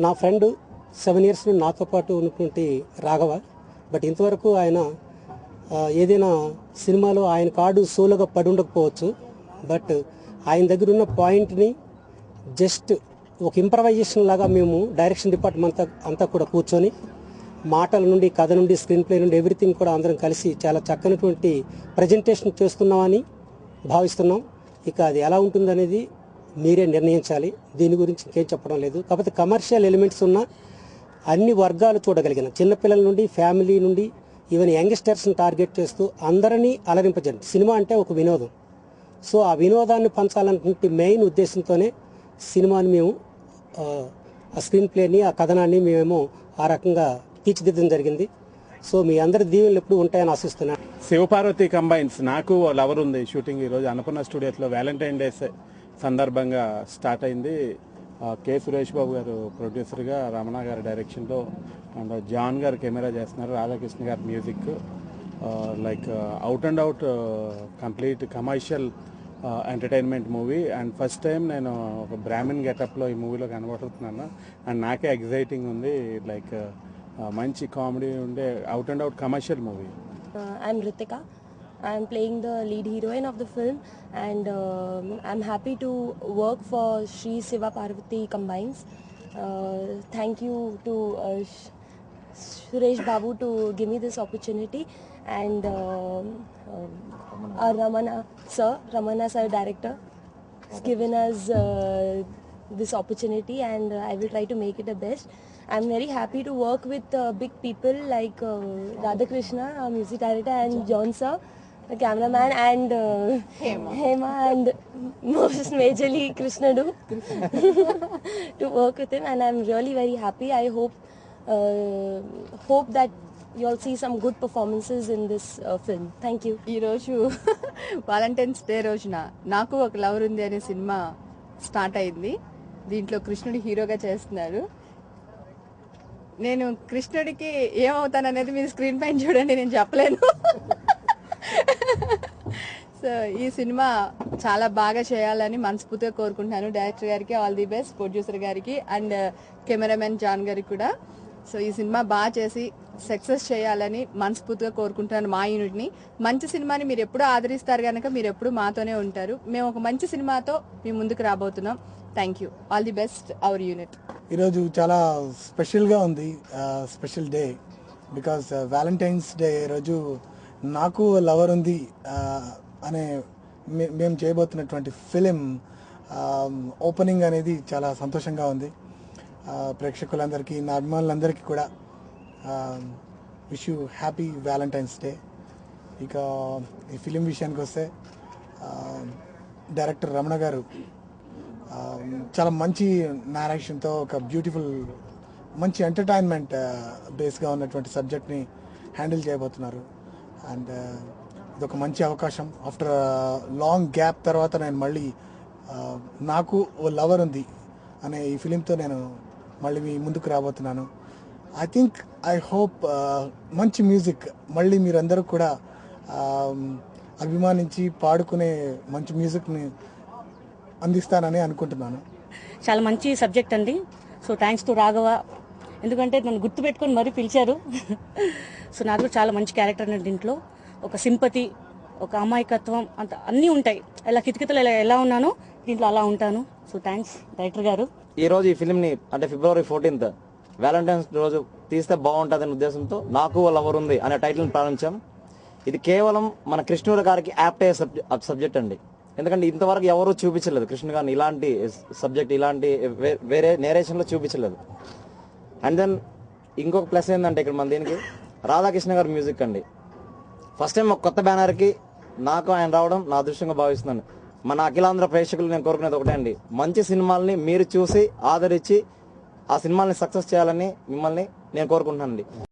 నా friend 7 years నుండి నాతో పాటు ఉన్నటువంటి రాఘవ. బట్ ఇంతవరకు ఆయన ఏదైనా సినిమాలో ఆయన కార్డు సోలోగా పడి ఉండకపోవచ్చు. బట్ ఆయన దగ్గర ఉన్న పాయింట్ని జస్ట్ ఒక ఇంప్రవైజేషన్ లాగా మేము డైరెక్షన్ డిపార్ట్మెంట్ అంతా కూడా కూర్చొని మాటల నుండి, కథ నుండి, స్క్రీన్ ప్లే నుండి ఎవ్రీథింగ్ కూడా అందరం కలిసి చాలా చక్కనటువంటి ప్రజెంటేషన్ చేస్తున్నామని భావిస్తున్నాం. ఇక అది ఎలా ఉంటుందనేది మీరే నిర్ణయించాలి. దీని గురించి ఇంకేం చెప్పడం లేదు. కాకపోతే కమర్షియల్ ఎలిమెంట్స్ ఉన్న అన్ని వర్గాలు చూడగలిగిన చిన్నపిల్లల నుండి, ఫ్యామిలీ నుండి, ఈవెన్ యంగ్స్టర్స్ని టార్గెట్ చేస్తూ అందరినీ అలరింపజండి. సినిమా అంటే ఒక వినోదం. సో ఆ వినోదాన్ని పంచాలన్నటువంటి మెయిన్ ఉద్దేశంతోనే సినిమాని మేము ఆ స్క్రీన్ ప్లేని, ఆ కథనాన్ని మేము ఆ రకంగా తీర్చిదిద్దడం జరిగింది. సో మీ అందరి దీవెనలు ఎప్పుడు ఉంటాయని ఆశిస్తున్నాను. శివపార్వతి కంబైన్స్ నాకు లవర్ ఉంది షూటింగ్ ఈరోజు అన్నపూర్ణ స్టూడియోస్లో వ్యాలంటైన్ డేస్ సందర్భంగా స్టార్ట్ అయింది. కె సురేష్ బాబు గారు ప్రొడ్యూసర్గా, రమణ గారి డైరెక్షన్లో, అండ్ జాన్ గారు కెమెరా చేస్తున్నారు, రాధాకృష్ణ గారు music. Like out and out complete commercial entertainment movie. And first time నేను ఒక బ్రాహ్మణ్ గెటప్లో ఈ మూవీలో కనబడుతున్నాను. అండ్ నాకే ఎగ్జైటింగ్ ఉంది. లైక్ మంచి కామెడీ ఉండే out and out commercial movie. I'm Ritika. I'm playing the lead heroine of the film, and I'm happy to work for Sri Siva Parvati Combines. Thank you to Suresh Babu to give me this opportunity, and Ramana sir director has given us this opportunity, and I will try to make it the best. I'm very happy to work with big people like Radhakrishna, our music director, and John sir, the cameraman, and Hema, and most majorly Krishnadu to work with him, and I'm really very happy. I hope that you'll see some good performances in this film. Thank you. ఈ రోజు Valentine's day రోజున నాకు ఒక lover ఉంది అనే cinema start అయింది. దీంట్లో కృష్ణుడి హీరోగా చేస్తున్నాడు. నేను కృష్ణుడికి ఏమవుతాననేది మీరు స్క్రీన్ పైన చూడండి, నేను చెప్పలేను. సో ఈ సినిమా చాలా బాగా చేయాలని మనస్ఫూర్తిగా కోరుకుంటున్నాను. డైరెక్టర్ గారికి ఆల్ ది బెస్ట్, ప్రొడ్యూసర్ గారికి అండ్ కెమెరామెన్ జాన్ గారికి కూడా. సో ఈ సినిమా బాగా చేసి సక్సెస్ చేయాలని మనస్ఫూర్తిగా కోరుకుంటున్నాను. మా యూనిట్ని, మంచి సినిమాని మీరు ఎప్పుడూ ఆదరిస్తారు కనుక మీరు ఎప్పుడు మాతోనే ఉంటారు. మేము ఒక మంచి సినిమాతో మీ ముందుకు రాబోతున్నాం. Thank you. All the best our unit. ఈరోజు చాలా స్పెషల్గా ఉంది, special day, because Valentine's Day రోజు నాకు లవర్ ఉంది అనే మేము చేయబోతున్నటువంటి ఫిలిం ఓపెనింగ్ అనేది చాలా సంతోషంగా ఉంది. ప్రేక్షకులందరికీ, నా అభిమానులందరికీ కూడా wish you happy Valentine's day. ఇక ఈ ఫిలిం విషయానికి వస్తే డైరెక్టర్ రమణ గారు చాలా మంచి నారేషన్తో ఒక బ్యూటిఫుల్, మంచి ఎంటర్టైన్మెంట్ బేస్గా ఉన్నటువంటి సబ్జెక్ట్ని హ్యాండిల్ చేయబోతున్నారు. అండ్ ఇదొక మంచి అవకాశం. ఆఫ్టర్ లాంగ్ గ్యాప్ తర్వాత నేను మళ్ళీ నాకు ఓ లవర్ ఉంది అనే ఈ ఫిలింతో నేను మళ్ళీ మీ ముందుకు రాబోతున్నాను. ఐ హోప్ మంచి మ్యూజిక్ మళ్ళీ మీరందరూ కూడా అభిమానించి పాడుకునే మంచి మ్యూజిక్ని అందిస్తానని అనుకుంటున్నాను. చాలా మంచి సబ్జెక్ట్ అండి. సో థ్యాంక్స్ టు రాఘవ, ఎందుకంటే నన్ను గుర్తుపెట్టుకొని మరీ పిలిచారు. సో నాకు కూడా చాలా మంచి క్యారెక్టర్ అండి. దీంట్లో ఒక సింపతి, ఒక అమాయకత్వం, అంత అన్నీ ఉంటాయి. ఇలా కితకితలు ఎలా ఉన్నానో దీంట్లో అలా ఉంటాను. సో థ్యాంక్స్ డైరెక్టర్ గారు. ఈరోజు ఈ ఫిల్మ్ని అంటే February 14th వ్యాలంటైన్స్ రోజు తీస్తే బాగుంటుందనే ఉద్దేశంతో నాకు లవర్ ఉంది అనే టైటిల్ని ప్రారంభించాం. ఇది కేవలం మన కృష్ణుడు గారికి యాప్ట్ అయ్యే సబ్జెక్ట్ అండి. ఎందుకంటే ఇంతవరకు ఎవరూ చూపించలేదు కృష్ణుడు గారిని ఇలాంటి సబ్జెక్ట్, ఇలాంటి వేరే నేరేషన్లో చూపించలేదు. అండ్ దెన్ ఇంకొక ప్లస్ ఏంటంటే ఇక్కడ మన దీనికి రాధాకృష్ణ గారి మ్యూజిక్ అండి. ఫస్ట్ టైం ఒక కొత్త బ్యానర్కి నాకు ఆయన రావడం నా అదృష్టంగా భావిస్తున్నాను. మన అఖిలాంధ్ర ప్రేక్షకులు నేను కోరుకునేది ఒకటే అండి, మంచి సినిమాల్ని మీరు చూసి ఆదరించి ఆ సినిమాల్ని సక్సెస్ చేయాలని మిమ్మల్ని నేను కోరుకుంటున్నానండి.